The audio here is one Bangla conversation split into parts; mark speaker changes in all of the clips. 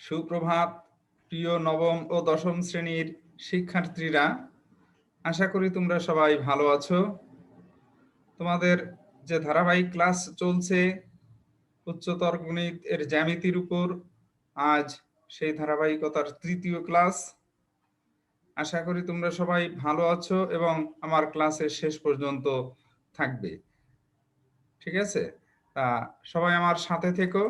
Speaker 1: সুপ্রভাত প্রিয় নবম ও দশম শ্রেণীর শিক্ষার্থীরা, আশা করি তোমরা সবাই ভালো আছো। তোমাদের যে ধারাবাহিক ক্লাস চলছে উচ্চতর গণিত এর জ্যামিতির উপর, আজ সেই ধারাবাহিকতার তৃতীয় ক্লাস। আশা করি তোমরা সবাই ভালো আছো এবং আমার ক্লাসের শেষ পর্যন্ত থাকবে। ঠিক আছে, তা সবাই আমার সাথে থেকো।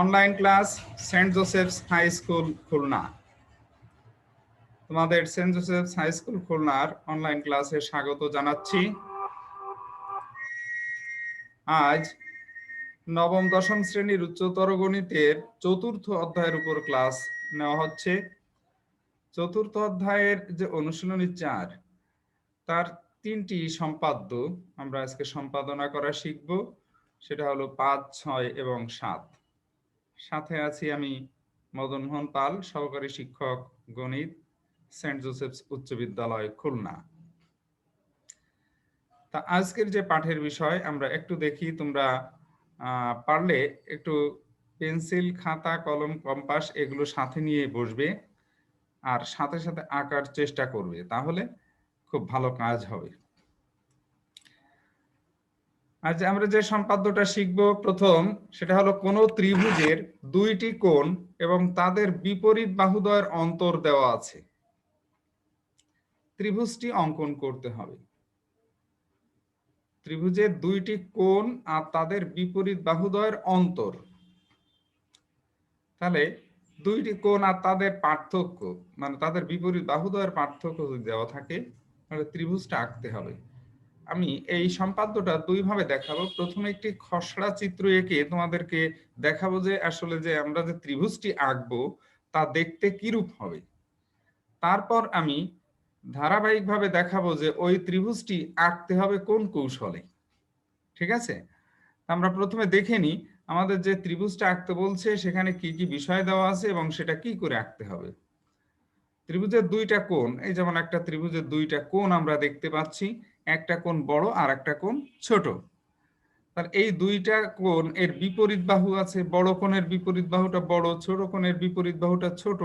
Speaker 1: Online class saint Joseph's high school Khulna. তোমাদের সেন্ট জোসেফস হাই স্কুল খুলনার অনলাইন ক্লাসে স্বাগত জানাচ্ছি। আজ নবম দশম শ্রেণীর উচ্চতর গণিতের চতুর্থ অধ্যায়ের উপর ক্লাস নেওয়া হচ্ছে। চতুর্থ অধ্যায়ের যে অনুশীলনী 4, তার 3টি সম্পাদ্য আমরা আজকে সম্পাদনা করা শিখব। সেটা হলো 5, 6 এবং 7। সাথে আছি আমি মদন মোহন পাল, সহকারী শিক্ষক গণিত, সেন্ট জোসেফস উচ্চ বিদ্যালয় খুলনা। তা আজকের যে পাঠের বিষয় আমরা একটু দেখি। তোমরা পারলে একটু পেন্সিল, খাতা, কলম, কম্পাস এগুলো সাথে নিয়ে বসবে আর সাথে সাথে আঁকার চেষ্টা করবে, তাহলে খুব ভালো কাজ হবে। আজ আমরা যে সম্পাদ্যটা শিখব প্রথম, সেটা হলো কোনো ত্রিভুজের 2টি কোণ এবং তাদের বিপরীত বাহুদ্বয়ের অন্তর দেওয়া আছে। ত্রিভুজটি অঙ্কন করতে হবে। ত্রিভুজের 2টি কোণ আর তাদের বিপরীত বাহুদ্বয়ের অন্তর। তাহলে 2টি কোণ আর তাদের পার্থক্য, মানে তাদের বিপরীত বাহুদ্বয়ের পার্থক্য যদি দেওয়া থাকে, তাহলে ত্রিভুজটা আঁকতে হবে। আমি এই সম্পাদ্যটা 2 ভাবে দেখাবো। প্রথমে একটি খসড়া চিত্র এঁকে তোমাদেরকে দেখাবো যে আসলে যে আমরা যে ত্রিভুজটি আঁকবো তা দেখতে কিরূপ হবে। তারপর আমি ধারাবাহিকভাবে দেখাবো যে ওই ত্রিভুজটি আঁকতে হবে কোন কৌশলে। ঠিক আছে, আমরা প্রথমে দেখে নিই আমাদের যে ত্রিভুজটা আঁকতে বলছে সেখানে কি কি বিষয় দেওয়া আছে এবং সেটা কি করে আঁকতে হবে। ত্রিভুজের 2টা কোণ, এই যেমন একটা ত্রিভুজের 2টা কোণ আমরা দেখতে পাচ্ছি, একটা কোণ বড় আর একটা কোণ ছোট। তার এই 2টা কোণ এর বিপরীত বাহু আছে। বড় কোণের বিপরীত বাহুটা বড়, ছোট কোণের বিপরীত বাহুটা ছোট।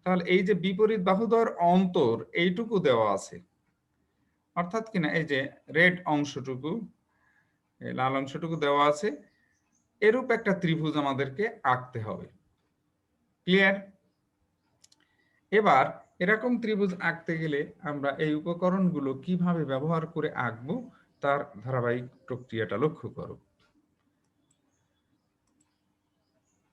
Speaker 1: তাহলে এই যে বিপরীত বাহুদ্বয়ের অন্তর এইটুকু দেওয়া আছে, অর্থাৎ কিনা এই যে রেড অংশটুকু, লাল অংশটুকু দেওয়া আছে। এরূপ একটা ত্রিভুজ আমাদেরকে আঁকতে হবে। ক্লিয়ার? এবার এরকম ত্রিভুজ আঁকতে গেলে আমরা এই উপকরণগুলো কিভাবে ব্যবহার করে আঁকবো তার ধারাবাহিক প্রক্রিয়াটা লক্ষ্য করো।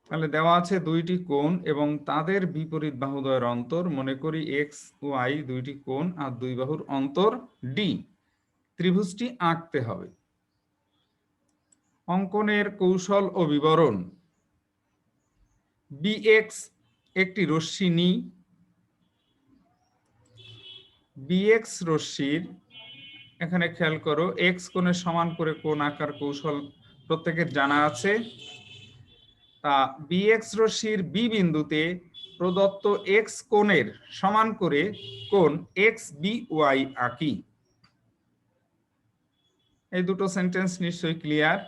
Speaker 1: তাহলে দেওয়া আছে 2টি কোণ এবং তাদের বিপরীত বাহুদ্বয়ের অন্তর। মনে করি এক্স ওয়াই 2টি কোণ আর 2 বাহুর অন্তর ডি। ত্রিভুজটি আঁকতে হবে। অঙ্কনের কৌশল ও বিবরণ। বিএক্স একটি রশ্মি নিই। বিএক্স রশ্মির এখানে খেয়াল করো, এক্স কোণের সমান করে কোণ আঁকার কৌশল প্রত্যেকের জানা আছে। তা বিএক্স রশ্মির বি বিন্দুতে প্রদত্ত এক্স কোণের সমান করে কোণ এক্স বি ওয়াই আঁকি। এই দুটো সেন্টেন্স নিশ্চয়ই ক্লিয়ার।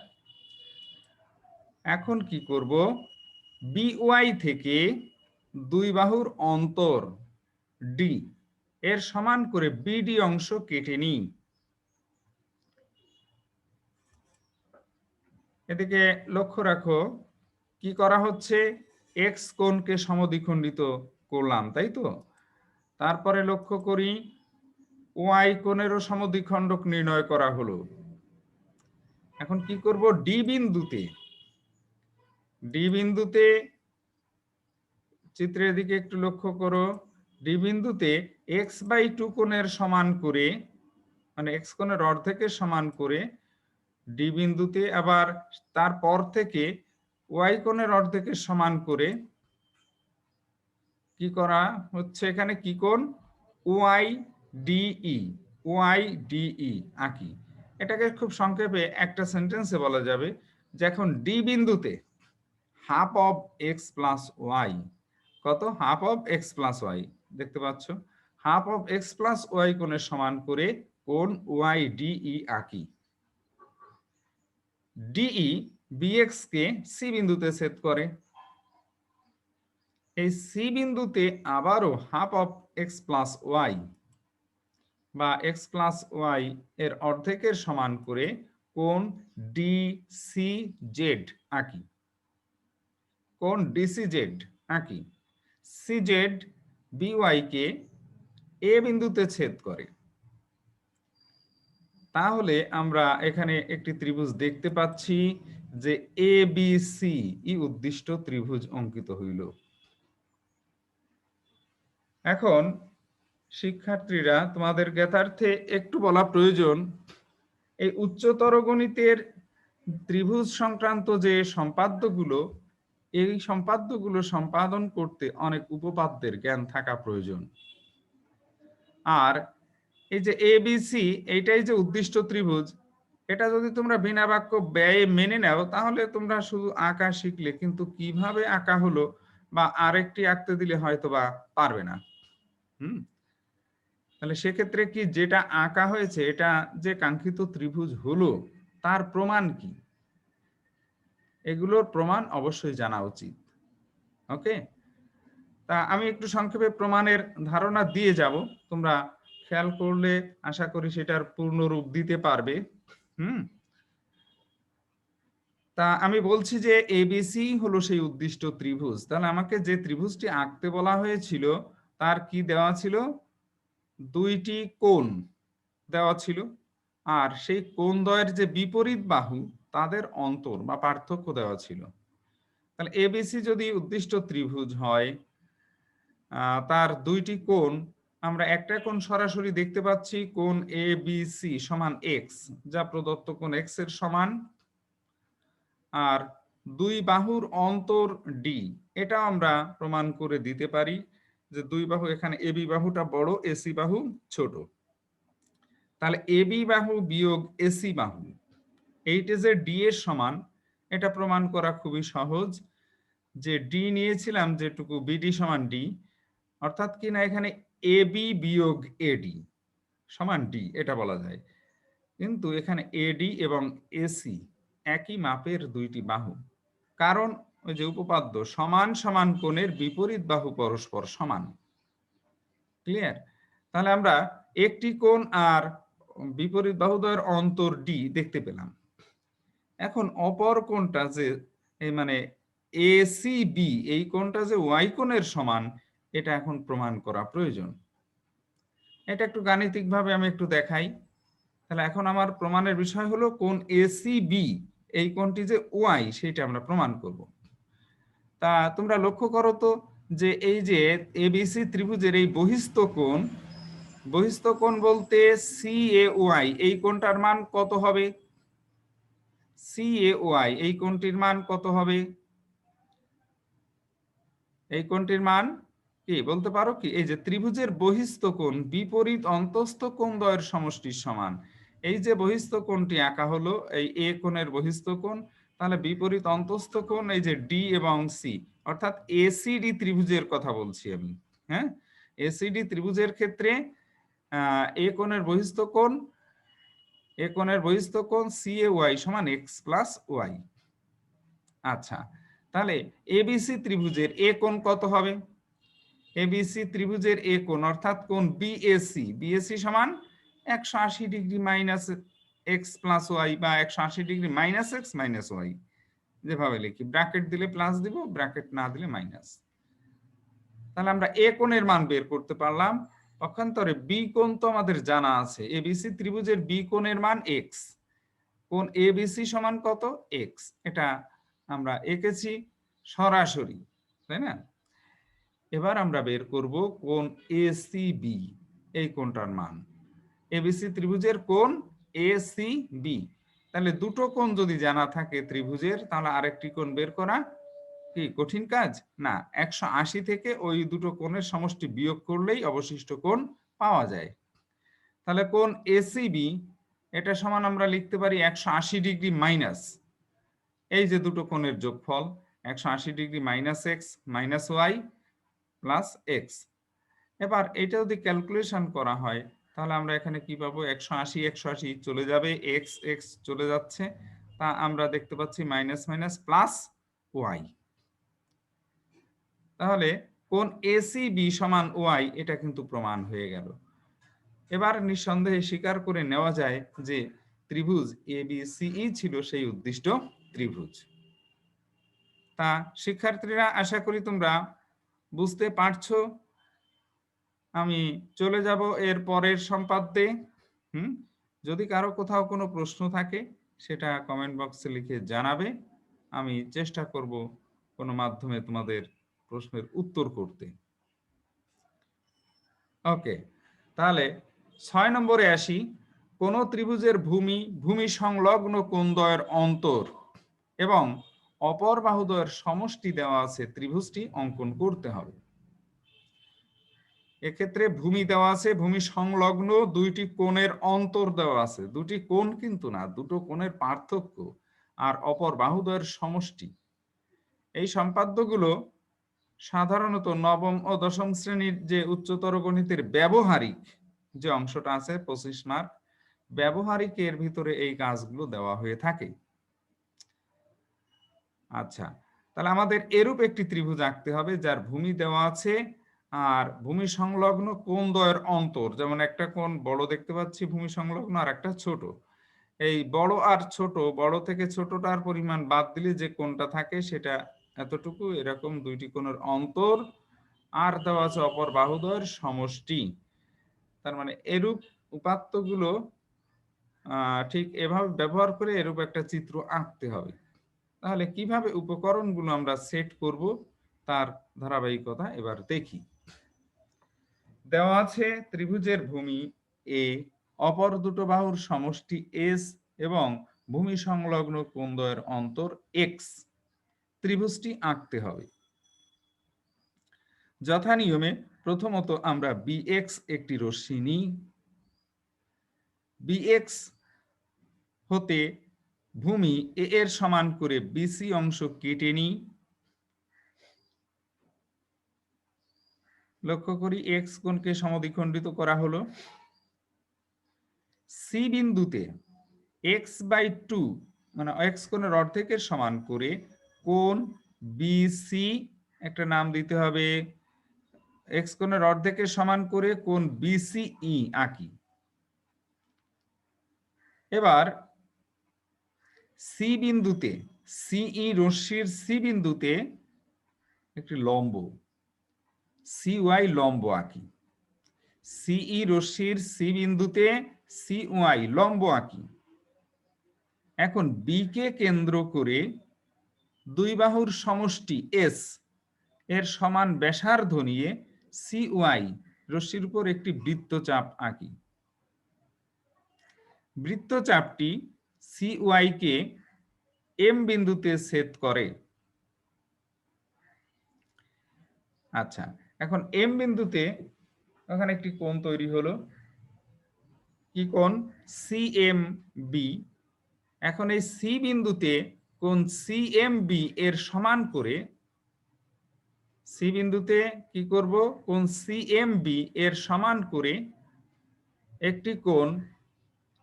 Speaker 1: এখন কি করব, বি ওয়াই থেকে 2 বাহুর অন্তর ডি এর সমান করে বিডি অংশ কেটে নিই। এদিকে লক্ষ্য রাখো কি করা হচ্ছে, এক্স কোণকে সমদ্বিখণ্ডিত করলাম, তাই তো। তারপরে লক্ষ্য করি ওয়াই কোণেরও সমদ্বিখণ্ডক নির্ণয় করা হলো। এখন কি করব, ডি বিন্দুতে চিত্রের দিকে একটু লক্ষ্য করো। ডি বিন্দুতে x/2 কোণের সমান করে, মানে এক্স কোণের অর্ধেকের সমান করে ডি বিন্দুতে, আবার তারপর থেকে ওয়াই কোণের অর্ধেকের সমান করে কি করা হচ্ছে, এখানে কি কোণ ওয়াই ডিই, ওয়াই ডিই আঁকি। এটাকে খুব সংক্ষেপে একটা সেন্টেন্সে বলা যাবে যে এখন ডি বিন্দুতে half of x plus y, কত? Half of x plus y, দেখতে পাচ্ছ? Half of x plus y কোণের সমান করে কোণ ওয়াই ডিই আঁকি। ডিই বিএক্স কে সি বিন্দুতে ছেদ করে। এই সি বিন্দুতে আবারও half of x plus y বা এক্স প্লাস ওয়াই এর অর্ধেকের সমান করে কোণ ডিসিজেড আঁকি। কোণ ডিসিজেড আঁকি। সিজেড বিওয়াই কে এ বিন্দুতে ছেদ করে। তাহলে আমরা এখানে একটি ত্রিভুজ দেখতে পাচ্ছি যে এ বি সি ই উদ্দিষ্ট ত্রিভুজ অঙ্কিত হইল। এখন শিক্ষার্থীরা, তোমাদের জ্ঞাতার্থে একটু বলা প্রয়োজন, এই উচ্চতর গণিতের ত্রিভুজ সংক্রান্ত যে সম্পাদ্যগুলো, এই সম্পাদ্যগুলো সম্পাদন করতে অনেক উপপাদ্যের জ্ঞান থাকা প্রয়োজন। আর এই যে এবিসি, এইটাই যে উদ্দিষ্ট ত্রিভুজ, এটা যদি তোমরা বিনা বাক্য ব্যয়ে মেনে নাও তাহলে তোমরা শুধু আঁকা শিখলে, কিন্তু কিভাবে আঁকা হলো বা আরেকটি আঁকতে দিলে হয়তো বা পারবে না। তাহলে সেক্ষেত্রে কি যেটা আঁকা হয়েছে এটা যে কাঙ্ক্ষিত ত্রিভুজ হলো তার প্রমাণ কি, এগুলোর প্রমাণ অবশ্যই জানা উচিত। ওকে, তা আমি একটু সংক্ষেপে প্রমাণের ধারণা দিয়ে যাব, তোমরা খেয়াল করলে আশা করি সেটার পূর্ণ রূপ দিতে পারবে। তা আমি বলছি যে এবিসি হলো সেই উদ্দিষ্ট ত্রিভুজ। তাহলে আমাকে যে ত্রিভুজটি আঁকতে বলা হয়েছিল তার কি দেওয়া ছিল? দুইটি কোণ দেওয়া ছিল, আর সেই কোণদ্বয়ের যে বিপরীত বাহু তাদের অন্তর বা পার্থক্য দেওয়া ছিল। তাহলে এবিসি যদি উদ্দিষ্ট ত্রিভুজ হয়, তার দুইটি কোণ, আমরা একটা কোণ সরাসরি দেখতে পাচ্ছি, কোণ এ বি সি সমান এক্স, যা প্রদত্ত কোণ এক্স এর সমান। আর দুই বাহুর অন্তর ডি, এটা আমরা প্রমাণ করে দিতে পারি যে দুই বাহু, এখানে এবি বাহুটা বড়, এসি বাহু ছোট। তাহলে এবি বাহু বিয়োগ এসি বাহু, এইটা যে ডি এর সমান, এটা প্রমাণ করা খুবই সহজ। যে ডি নিয়েছিলাম যেটুকু, বিডি সমান ডি, অর্থাৎ কি না এখানে এবি বিয়োগ এডি সমান ডি, এটা বলা যায়। কিন্তু এখানে এডি এবং এসি একই মাপের দুইটি বাহু, কারণ ওই যে উপপাদ্য সমান সমান কোণের বিপরীত বাহু পরস্পর সমান। ক্লিয়ার? তাহলে আমরা একটি কোণ আর বিপরীত বাহুদ্বয়ের অন্তর ডি দেখতে পেলাম। এখন অপর কোণটা যে মানে এসিবি, এই কোণটা যে ওয়াই কোণের সমান, এটা এখন প্রমাণ করা প্রয়োজন। এটা একটু গাণিতিকভাবে আমি একটু দেখাই। তাহলে এখন আমার প্রমাণের বিষয় হলো কোণ এসিবি, এই কোণটি যে ওয়াই, সেটা আমরা প্রমাণ করব। তা তোমরা লক্ষ্য করো তো যে এই যে এবিসি ত্রিভুজের এই বহিস্থ কোণ বলতে সি এ ওয়াই, এই কোণটার মান কত হবে? সি এ ওয়াই, এই কোণটির মান কত হবে? এই কোণটির মান কি বলতে পারো কি? এই যে ত্রিভুজের বহিস্থ কোণ বিপরীত অন্তস্থ কোণদ্বয়ের সমষ্টির সমান। এই যে বহিস্থ কোণটি আঁকা হলো, এই এ কোণের বহিস্থ কোণ, তাহলে বিপরীত অন্তস্থ কোণ এই যে ডি এবং সি, অর্থাৎ এসিডি ত্রিভুজের কথা বলছি আমি। হ্যাঁ, এসিডি ত্রিভুজের ক্ষেত্রে এ কোণের বহিস্থ কোণ সি এ ওয়াই সমান এক্স প্লাস ওয়াই। আচ্ছা, তাহলে এবিসি ত্রিভুজের এ কোণ কত হবে? এবিসি ত্রিভুজের এ কোণ অর্থাৎ কোণ বিএসি সমান 180 degree minus x plus y, বা 180 degree minus x minus y, যেভাবে লিখি, ব্র্যাকেট দিলে প্লাস দিব, ব্র্যাকেট না দিলে মাইনাস। তাহলে আমরা এ কোণের মান বের করতে পারলাম। পক্ষান্তরে বি কোণ তো আমাদের জানা আছে, এবিসি ত্রিভুজের বি কোণের মান এক্স। কোণ এবিসি সমান কত? এক্স, এটা আমরা এঁকেছি সরাসরি, তাই না? এবার আমরা বের করব কোণ এসিবি, এই কোণটার মান। এবিসি ত্রিভুজের কোণ এসিবি, তাহলে দুটো কোণ যদি জানা থাকে ত্রিভুজের, তাহলে আরেকটি কোণ বের করা কি কঠিন কাজ? না, 180 থেকে ওই দুটো কোণের সমষ্টি বিয়োগ করলেই অবশিষ্ট কোণ পাওয়া যায়। তাহলে কোণ এসিবি এটা সমান আমরা লিখতে পারি 180 ডিগ্রি মাইনাস এই যে দুটো কোণের যোগফল 180 degree minus x minus y plus x. এবার এটা যদি ক্যালকুলেশন করা হয় তাহলে আমরা এখানে কি পাবো, 180 180 চলে যাবে, এক্স এক্স চলে যাচ্ছে, তা আমরা দেখতে পাচ্ছি মাইনাস মাইনাস প্লাস ওয়াই। তাহলে কোণ এসিবি সমান ওয়াই এটা কিন্তু প্রমাণ হয়ে গেল। এবার নিঃসন্দেহে স্বীকার করে নেওয়া যায় যে ত্রিভুজ এবিসিই ছিল সেই উদ্দিষ্ট ত্রিভুজ। তা শিক্ষার্থীরা আশা করি তোমরা বুঝতে পারছো। আমি চলে যাব এর পরের সম্পাদ্যে। যদি কারো কোথাও কোনো প্রশ্ন থাকে সেটা কমেন্ট বক্সে লিখে জানাবে, আমি চেষ্টা করব কোনো মাধ্যমে তোমাদের প্রশ্নের উত্তর করতে। ওকে, তাহলে 6 নম্বরে আসি। কোন ত্রিভুজের ভূমি সংলগ্ন কোণদ্বয়ের অন্তর এবং অপর বাহুদ্বয়ের সমষ্টি দেওয়া আছে, ত্রিভুজটি অঙ্কন করতে হবে। এক্ষেত্রে ভূমি দেওয়া আছে, ভূমি সংলগ্ন দুইটি কোণের অন্তর দেওয়া আছে, দুটি কোণ কিন্তু না, দুটো কোণের পার্থক্য, আর অপর বাহুদ্বয়ের সমষ্টি। এই সম্পাদ্যগুলো সাধারণত নবম ও দশম শ্রেণীর যে উচ্চতর গণিতের ব্যবহারিক যে অংশটা আছে 25 মার্ক, ব্যবহারিকের ভিতরে এই কাজগুলো দেওয়া হয়ে থাকে। আচ্ছা, তাহলে আমাদের এরূপ একটি ত্রিভুজ আঁকতে হবে যার ভূমি দেওয়া আছে আর ভূমি সংলগ্ন কোণদ্বয়ের অন্তর, যেমন একটা কোণ বড় দেখতে পাচ্ছি ভূমি সংলগ্ন আর একটা ছোট। এই বড় আর ছোট, বড় থেকে ছোটটার পরিমাণ বাদ দিলে যে কোণটা থাকে সেটা এতটুকু, এরকম দুইটি কোণের অন্তর, আর দেওয়া আছে অপর বাহুদ্বয়ের সমষ্টি। তার মানে এরূপ উপাত্তগুলো ঠিক এভাবে ব্যবহার করে এরূপ একটা চিত্র আঁকতে হবে। তাহলে কিভাবে উপকরণগুলো আমরা সেট করব তার ধারাবাহিকতা এবার দেখি। দেওয়া আছে ত্রিভুজের ভূমি এ, অপর দুটো বাহুর সমষ্টি এস এবং ভূমি সংলগ্ন কোণদ্বয়ের অন্তর এক্স। ত্রিভুজটি আঁকতে হবে। যথা নিয়মে প্রথমত আমরা বিএক্স একটি রশ্মি নিই। বিএক্স হতে ভূমি এ এর সমান করে বিসি অংশ কেটে নিই। লক্ষ্য করি এক্স কোণকে সমদ্বিখণ্ডিত করা হলো। সি বিন্দুতে x/2 মানে এক্স কোণের অর্ধেকের সমান করে কোণ বিসি, একটা নাম দিতে হবে, এক্স কোণের অর্ধেকের সমান করে কোণ বিসিই আঁকি। এবার সি বিন্দুতে, সিই রশ্মির সি বিন্দুতে একটি লম্ব সিওয়াই লম্ব আঁকি। সিই রশ্মির সি বিন্দুতে সিওয়াই লম্ব আঁকি। এখন বি কে কেন্দ্র করে দুই বাহুর সমষ্টি এস এর সমান ব্যাসার্ধ নিয়ে সিওয়াই রশ্মির উপর একটি বৃত্তচাপ আঁকি। বৃত্তচাপটি সিওয়াই কে এম বিন্দুতে ছেদ করে। আচ্ছা, এখন এম বিন্দুতে ওখানে একটি কোণ তৈরি হলো। কি কোণ? সিএমবি। এখন এই সি বিন্দুতে কোণ সিএমবি এর সমান করে, সি বিন্দুতে কি করব, কোণ সিএমবি এর সমান করে একটি কোণ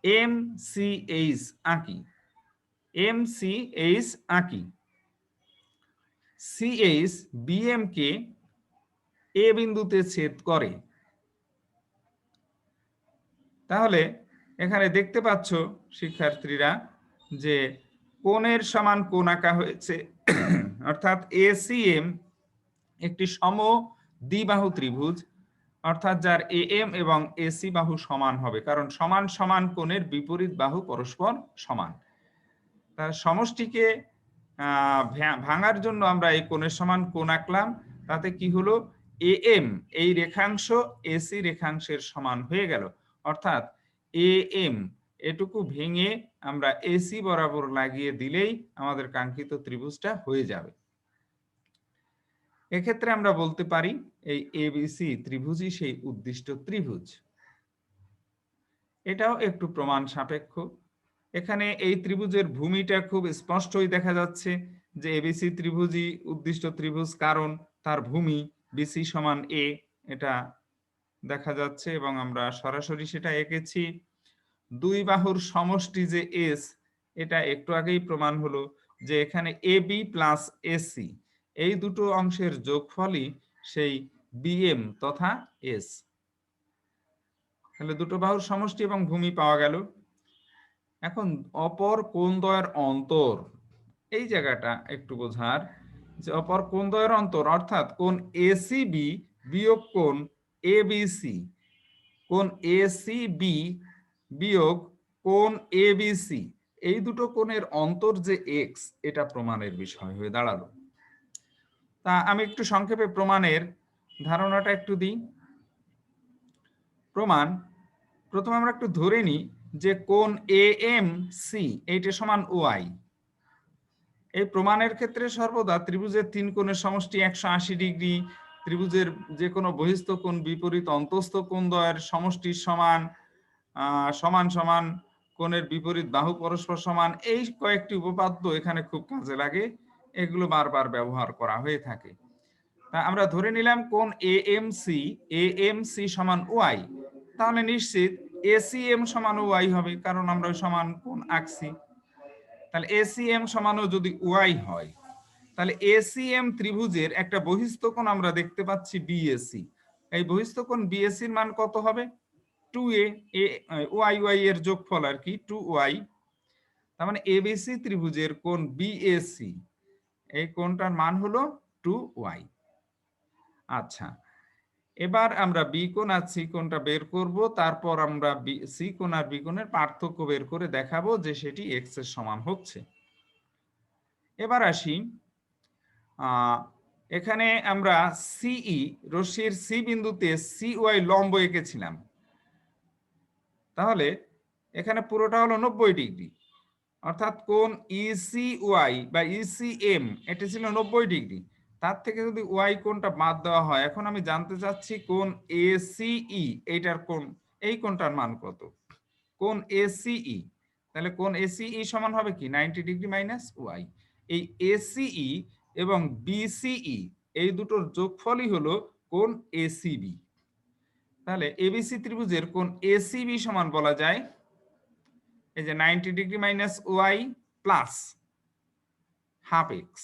Speaker 1: এমসিএইচ আঁকি। এমসিএইচ আঁকি। সিএইচ বিএম কে এ বিন্দুতে ছেদ করে। তাহলে এখানে দেখতে পাচ্ছ শিক্ষার্থীরা যে কোণের সমান কোণ আঁকা হয়েছে, অর্থাৎ এসিএম একটি সম দ্বিবাহু ত্রিভুজ, অর্থাৎ যার এএম এবং এসি বাহু সমান হবে, কারণ সমান সমান কোণের বিপরীত বাহু পরস্পর সমান। তার সমষ্টিকে ভাঙার জন্য আমরা এই কোণের সমান কোণ আঁকলাম। তাতে কি হলো, এএম এই রেখাংশ এসি রেখাংশের সমান হয়ে গেল, অর্থাৎ এএম এটুকু ভেঙে আমরা এসি বরাবর লাগিয়ে দিলেই আমাদের কাঙ্ক্ষিত ত্রিভুজটা হয়ে যাবে। এক্ষেত্রে আমরা বলতে পারি এই এবিসি ত্রিভুজই সেই উদ্দিষ্ট ত্রিভুজ। এটাও একটু প্রমাণ সাপেক্ষ। এখানে এই ত্রিভুজের ভূমিটা খুব স্পষ্টই দেখা যাচ্ছে যে এবিসি ত্রিভুজই উদ্দিষ্ট ত্রিভুজ, কারণ তার ভূমি বিসি সমান এ, এটা দেখা যাচ্ছে এবং আমরা সরাসরি সেটা এঁকেছি। দুই বাহুর সমষ্টি যে এস, এটা একটু আগেই প্রমাণ হলো যে এখানে এ বি প্লাস এসি এই দুটো অংশের যোগফলই সেই বিএম তথা এস। তাহলে দুটো বাহুর সমষ্টি এবং ভূমি পাওয়া গেল। এখন অপর কোণদ্বয়ের অন্তর, এই জায়গাটা একটু বোঝার, যে অপর কোণদ্বয়ের অন্তর অর্থাৎ কোণ এসিবি বিয়োগ কোণ এবিসি, কোণ এসিবি বিয়োগ কোণ এবিসি, এই দুটো কোণের অন্তর যে এক্স, এটা প্রমাণের বিষয় হয়ে দাঁড়ালো। তা আমি একটু সংক্ষেপে প্রমাণের ধারণাটা একটু দিই। প্রমাণ প্রথমে আমরা একটু ধরে নিই যে কোণ এ এম সি এইটা সমান ওয়াই। এই প্রমাণের ক্ষেত্রে সর্বদা ত্রিভুজের তিন কোণের সমষ্টি 180 ডিগ্রি, ত্রিভুজের যে কোনো বহিস্থ কোণ বিপরীত অন্তস্থ কোণদ্বয়ের সমষ্টির সমান, সমান সমান কোণের বিপরীত বাহু পরস্পর সমান, এই কয়েকটি উপপাদ্য এখানে খুব কাজে লাগে, এগুলো বারবার ব্যবহার করা হয়ে থাকে। তা আমরা ধরে নিলাম কোণ এএমসি সমান ওয়াই, তাহলে নিশ্চিত এসিএম সমান ওয়াই হবে, কারণ আমরা সমান কোণ আঁকছি। তাহলে এসিএম সমানও যদি ওয়াই হয়, তাহলে এসিএম ত্রিভুজের একটা বহিস্থ কোণ আমরা দেখতে পাচ্ছি বিএসি। এই বহিস্থ কোণ বিএসির মান কত হবে? 2a, ওয়াই ওয়াই এর যোগফল আর কি, 2y। তার মানে এবিসি ত্রিভুজের কোণ বিএসি, এই কোণটার মান হলো 2y। আচ্ছা, এবার আমরা বি কোণ আর সি কোণটা বের করব, তারপর আমরা সি কোণ আর বি কোণের পার্থক্য বের করে দেখাবো যে সেটি এক্স এর সমান হচ্ছে। এবার আসি, এখানে আমরা সিই রশ্মির সি বিন্দুতে সি ওয়াই লম্ব এঁকেছিলাম, তাহলে এখানে পুরোটা হলো 90 ডিগ্রি, অর্থাৎ কোণ ইসি ওয়াই বা ইসিএম এটা ছিল 90 ডিগ্রি। তার থেকে যদি ওয়াই কোণটা বাদ দেওয়া হয়, এখন আমি জানতে চাচ্ছি কোণ এসিই এইটার কোণ, এই কোণটার মান কত? কোণ এসিই, তাহলে কোণ এসিই সমান হবে কি 90 ডিগ্রি মাইনাস ওয়াই। এই এসিই এবং বিসিই এই দুটোর যোগফলই হলো কোণ এসিবি। তাহলে এবিসি ত্রিভুজের কোণ এসিবি সমান বলা যায় এই যে 90 degree minus y plus half x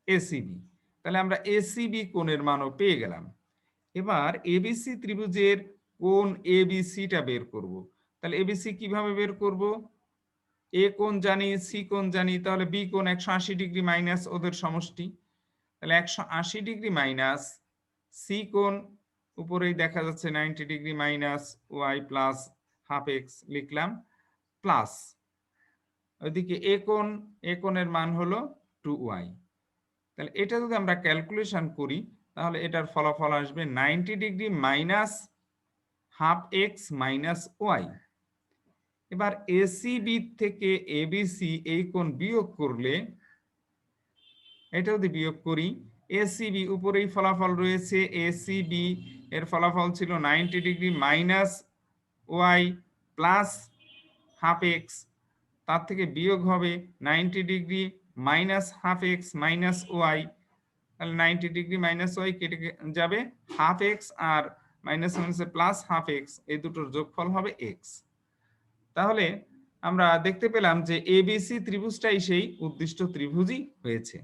Speaker 1: A C B. তাহলে আমরা এসিবি কোণের মানও পেয়ে গেলাম। এবার এবিসি ত্রিভুজের কোণ এবিসিটা বের করব। তাহলে এবিসি কিভাবে বের করব? এ কোণ জানি, সি কোণ জানি, তাহলে বি কোণ 180 ডিগ্রি মাইনাস ওদের সমষ্টি, তাহলে 180 ডিগ্রি মাইনাস সি কোণ, উপরেই দেখা যাচ্ছে 90 degree minus y plus half x লিখলাম, প্লাস ওইদিকে এ কোণের মান হলো 2y। তাহলে এটা যদি আমরা ক্যালকুলেশন করি, তাহলে এটার ফলাফল আসবে 90 degree minus half x minus y. এবার এসিবি থেকে এবিসি এই কোণ বিয়োগ করলে, এটা যদি বিয়োগ করি, এসিবি উপরেই ফলাফল রয়েছে, এসিবি এর ফলাফল ছিল 90 degree minus y plus half x, তার থেকে বিয়োগ হবে 90 degree minus half x minus y. তাহলে 90 ডিগ্রি মাইনাস ওয়াই কেটে যাবে, হাফ এক্স আর মাইনাস মাইনাসে প্লাস হাফ এক্স, এই দুটোর যোগফল হবে এক্স। তাহলে আমরা দেখতে পেলাম যে এবিসি ত্রিভুজটাই সেই উদ্দিষ্ট ত্রিভুজই হয়েছে।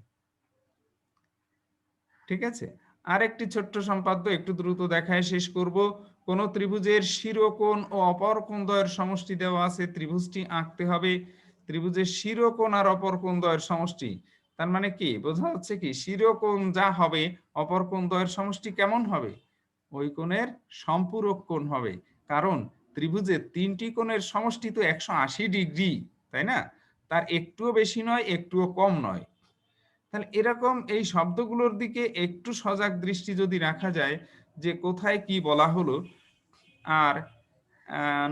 Speaker 1: ঠিক আছে, আর একটি ছোট্ট সম্পাদ্য একটু দ্রুত দেখায় শেষ করব। কোন ত্রিভুজের শিরোকোণ ও অপর কোণদ্বয়ের সমষ্টি দেওয়া আছে, ত্রিভুজটি আঁকতে হবে। ত্রিভুজের শিরোকোণ আর অপর কোণদ্বয়ের সমষ্টি, তার মানে কি বোঝা যাচ্ছে কি, শিরোকোণ যা হবে অপর কোণদ্বয়ের সমষ্টি কেমন হবে? ওই কোণের সম্পূরক কোণ হবে, কারণ ত্রিভুজের তিনটি কোণের সমষ্টি তো 180 ডিগ্রি, তাই না? তার একটুও বেশি নয়, একটুও কম নয়। তাহলে এরকম এই শব্দগুলোর দিকে একটু সজাগ দৃষ্টি যদি রাখা যায় যে কোথায় কি বলা হলো, আর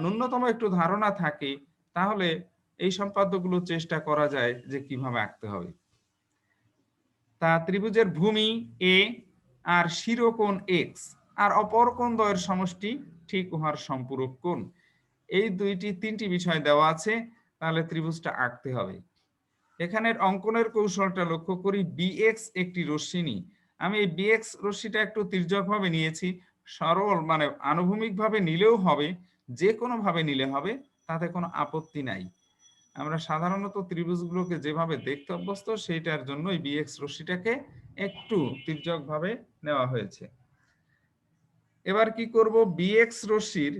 Speaker 1: ন্যূনতম একটু ধারণা থাকে, তাহলে এই সম্পাদ্যগুলো চেষ্টা করা যায় যে কিভাবে আঁকতে হবে। তা ত্রিভুজের ভূমি এ আর শিরোকোণ এক্স আর অপর কোণ দ্বয়ের সমষ্টি ঠিক উহার সম্পূরক কোণ, এই তিনটি বিষয় দেওয়া আছে, তাহলে ত্রিভুজটা আঁকতে হবে। এখানের অঙ্কনের কৌশলটা লক্ষ্য করি। বিএক্স একটি রশ্মি নিই। আমি এই বিএক্স রশ্মিটা একটু তির্যকভাবে নিয়েছি। সরল মানে আনুভূমিকভাবে নিলেও হবে, যে কোনো ভাবে নিলে হবে, তাতে কোনো আপত্তি নাই। আমরা সাধারণত ত্রিভুজগুলোকে যেভাবে দেখতে অভ্যস্ত, সেইটার জন্য এই বিএক্স রশ্মিটাকে একটু তির্যকভাবে নেওয়া হয়েছে। এবার কি করব, বিএক্স রশ্মির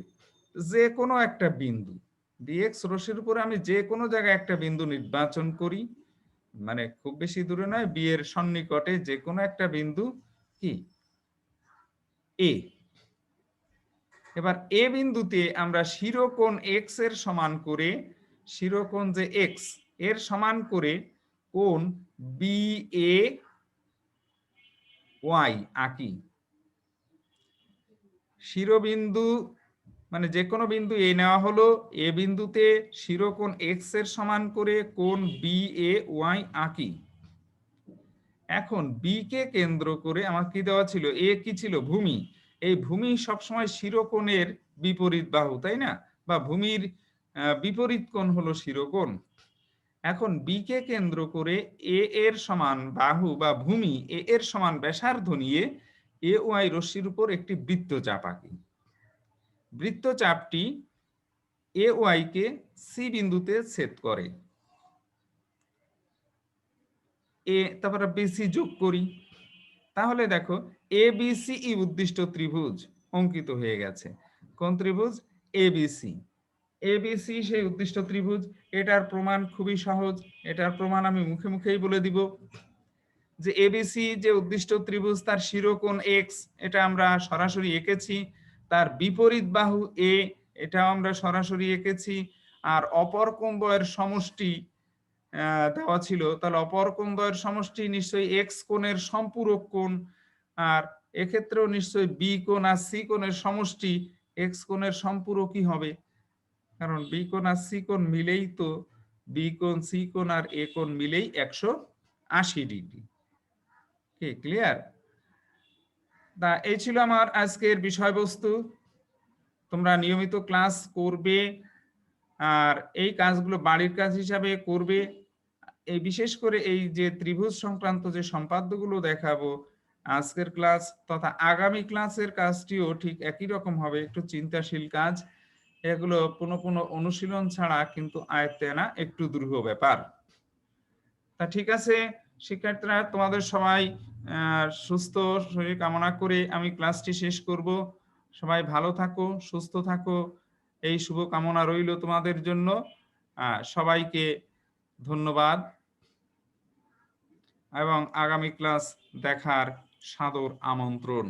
Speaker 1: যে কোনো একটা বিন্দু, বিএক্স রশ্মির উপরে আমি যে কোনো জায়গায় একটা বিন্দু নির্বাচন করি, মানে খুব বেশি দূরে নয়, বি এর সন্নিকটে যে কোনো একটা বিন্দু কি এ। এবার এ বিন্দুতে আমরা শিরোকোণ এক্স এর সমান করে, শিরোকোণ যে এক্স এর সমান করে কোণ বি এ ওয়াই আঁকি। শিরোবিন্দু মানে যে কোনো বিন্দু এ নেওয়া হলো, এ বিন্দুতে শিরোকোণ এক্স এর সমান করে কোণ বি এ ওয়াই আঁকি। এখন বি কে কেন্দ্র করে আমার কি দেওয়া ছিল, এ কি ছিল, ভূমি। এই ভূমি সবসময় শিরোকোণের বিপরীত বাহু, তাই না? বা ভূমির বিপরীত কোণ হলো শিরোকোণ। এখন বি কে কেন্দ্র করে এ এর সমান বাহু বা ভূমি এ এর সমান ব্যাসার্ধ নিয়ে এ ওয়াই রশ্মির উপর একটি বৃত্তচাপ আঁকি। বৃত্তচাপটি এ ওয়াই কে সি বিন্দুতে ছেদ করে। তারপরে বিসি যোগ করি। তাহলে দেখো এবিসি উদ্দিষ্ট ত্রিভুজ অঙ্কিত হয়ে গেছে। কোন ত্রিভুজ? এবিসি। এবিসি সেই উদ্দিষ্ট ত্রিভুজ। এটার প্রমাণ খুবই সহজ, এটার প্রমাণ আমি মুখে মুখেই বলে দিব। যে এবিসি যে উদ্দিষ্ট ত্রিভুজ, তার শিরোকোণ এক্স, এটা আমরা সরাসরি এঁকেছি। তার বিপরীত বাহু এ, এটাও আমরা সরাসরি এঁকেছি। আর অপর কোণদ্বয়ের সমষ্টি দেওয়া ছিল, তাহলে অপর কোণদ্বয়ের সমষ্টি নিশ্চয়ই এক্স কোণের সম্পূরক কোণ। আর এক্ষেত্রেও নিশ্চয়ই বি কোণ আর সি কোণের সমষ্টি এক্স কোণের সম্পূরকই হবে, কারণ বি কোণ আর সি কোণ মিলেই তো, বি কোণ সি কোণ আর এ কোণ মিলেই 180 ডিগ্রি। কি ক্লিয়ার? তা এই ছিল আমার আজকের বিষয়বস্তু। তোমরা নিয়মিত ক্লাস করবে আর এই কাজগুলো বাড়ির কাজ হিসাবে করবে। এই বিশেষ করে এই যে ত্রিভুজ সংক্রান্ত যে সম্পাদ্যগুলো দেখাবো আজকের ক্লাস তথা আগামী ক্লাসের কাজটিও ঠিক একই রকম হবে, একটু চিন্তাশীল কাজ। এগুলো পুনঃ পুনঃ অনুশীলন ছাড়া কিন্তু আয়ত্তে আনা একটু দুরূহ ব্যাপার। তা ঠিক আছে শিক্ষার্থীরা, তোমাদের সবাই সুস্থ শরীর কামনা করে আমি ক্লাসটি শেষ করব। সবাই ভালো থাকো, সুস্থ থাকো, এই শুভ কামনা রইল তোমাদের জন্য। সবাইকে ধন্যবাদ এবং আগামী ক্লাস দেখার সাদর আমন্ত্রণ।